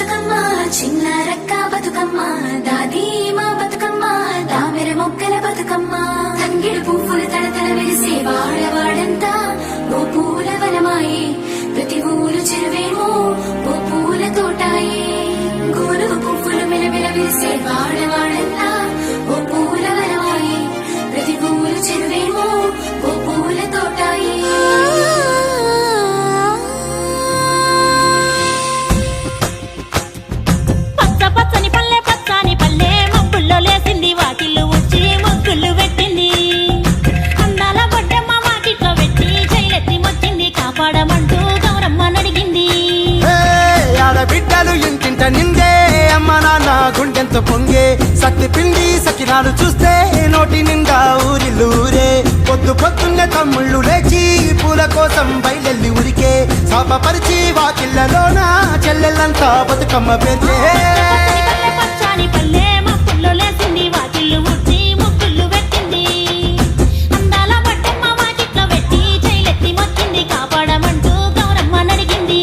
బతుకమ్మ చిన్న రక్క బతుకమ్మ దాది మా బతుకమ్మ దామెర మొక్కల బతుకమ్మ తంగిడు పువ్వులు తడతడ వెలిసే వాడవాడంతా ఓ పూల వనమాయే ప్రతి ఊరు చెరువేమో ఓ పూల తోటాయే గోరు పువ్వులు మెలమెల వెలిసే వాడవాడంతా ఓ పూల వనమాయే ప్రతి ఊరు చెరువేమో ఓ పూల తోటాయే పచ్చని పల్లె పచ్చని పల్లె మబ్బుల్లో లేసింది వాకిళ్ళు వచ్చి ముగ్గులు పెట్టింది అందాల బొడ్డమ్మ వాకిట్లో పెట్టి జైలెత్తి మొచ్చింది కాపాడమంటూ గౌరమ్మ నడిగింది ఆడబిడ్డలు ఇంటింట నిందే అమ్మ నాన్న గుండెంతో పొంగే సత్తి పిండి సకినాలు చూస్తే నోటి నిండా ఊరిల్లూరే పొద్దు పొద్దున్నే తమ్ముళ్ళు లేచి పూల కోసం బయలెల్లి ఉరికే శాపపరిచి వాకిళ్ళలోన చెల్లెళ్ళంతా బతుకమ్మ పేర్చే పచ్చని పల్లె మబ్బుల్లో లేసింది వాకిళ్ళు వచ్చి ముగ్గులు పెట్టింది అందాల బొడ్డమ్మ వాకిట్లో పెట్టి జైలెత్తి మొచ్చింది కాపాడమంటూ గౌరమ్మ నడిగింది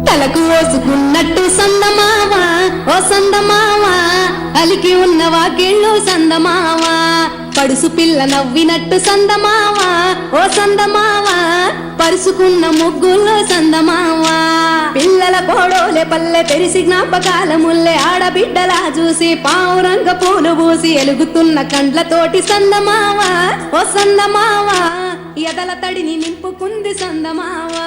తలకు ఓసుకున్నట్టు సందమావా ఓ సందమావా అలికి ఉన్న వాకిళ్ళు సందమావా పడుసు పిల్ల నవ్వినట్టు సందమావా ఓ సందమావా పరుసుకున్న ముగ్గుల్లో సందమావా పిల్లల కోడోలే పల్లె తెరిసి జ్ఞాపకాల ముల్లె ఆడబిడ్డలా చూసి పావురంగ పూలు పూసి ఎలుగుతున్న కండ్లతోటి సందమావా ఓ సందమావా ఎదల తడిని నింపుకుంది సందమావా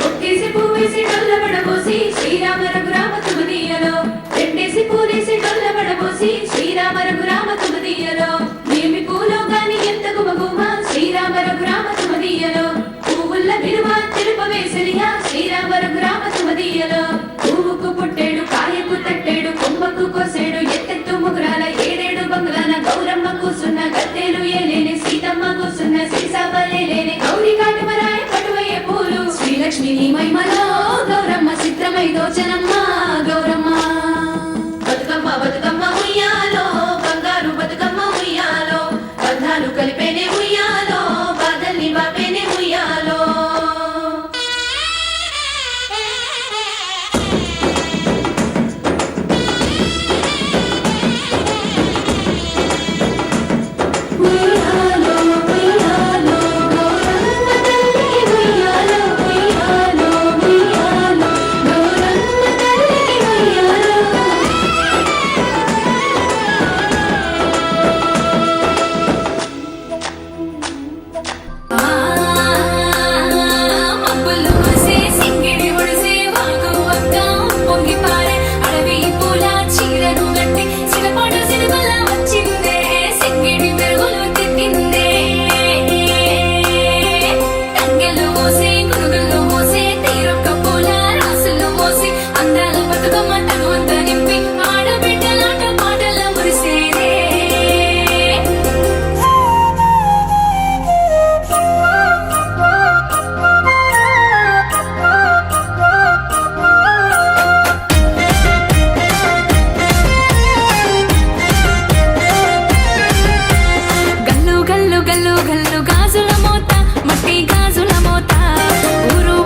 ఒక్కేసి పువ్వేసి డొల్లబడబోసి శ్రీరామ రఘురామ తుమదీయలో రెండేసి పూలేసి డొల్లబడబోసి శ్రీరామ రఘురామ తుమదీయలో నేమి పూలో గాని ఎంత గుమగుమ శ్రీరామ రఘురామ తుమదీయలో పువ్వుల్ల విలువ తెలుపవేసలియా శ్రీరామ రఘురామ తుమదీయలో పువ్వుకు పుట్టేడు కాయకు తట్టేడు కొమ్మకు కోసేడు ఎత్తెత్తు ముగురాల ఏడేడు బంగ్లాల గౌరమ్మ కూసున్న గత్తెలు ఏలేని సీతమ్మ కూసున్న సీసాబలేలేని గౌరీ కాటుమరాయ పటువయ్య పూలు శ్రీలక్ష్మి నీ మహిమలో గౌరమ్మ చిత్రమై దోచనమ్మ గౌరమ్మ బతుకమ్మ బతుకమ్మ ఉయ్యాలో బంగారు బతుకమ్మ ఉయ్యాలో బంధాలు కలిపేనే ఉయ్యాలో బాధల్ని బాపేనే ఉయ్యాలో ఉయ్యాలో ఉయ్యాలో గౌరమ్మ తల్లి ఉయ్యాలో ఉయ్యాలో ఉయ్యాలో గౌరమ్మ తల్లి ఉయ్యాలో మబ్బులు వసే సింగిడి ఒడిసే వాగు వక్క పొంగి పారే అడవి పూల చీరను గట్టి సిగపాటు సిరిగొల్ల వచ్చిందే సింగిడి మెరుగులు తిట్టిందే తంగెలు మోసే గురుగులు మోసే తీరొక్క పూల రాసులు మోసి అందాల బతుకమ్మ తనువంత నింపి ఆడబిడ్డలాట పాటల మురిసేదే గల్లు గల్లు గల్లు గల్లు గాజుల మోత మట్టి గాజుల మోత ఊరు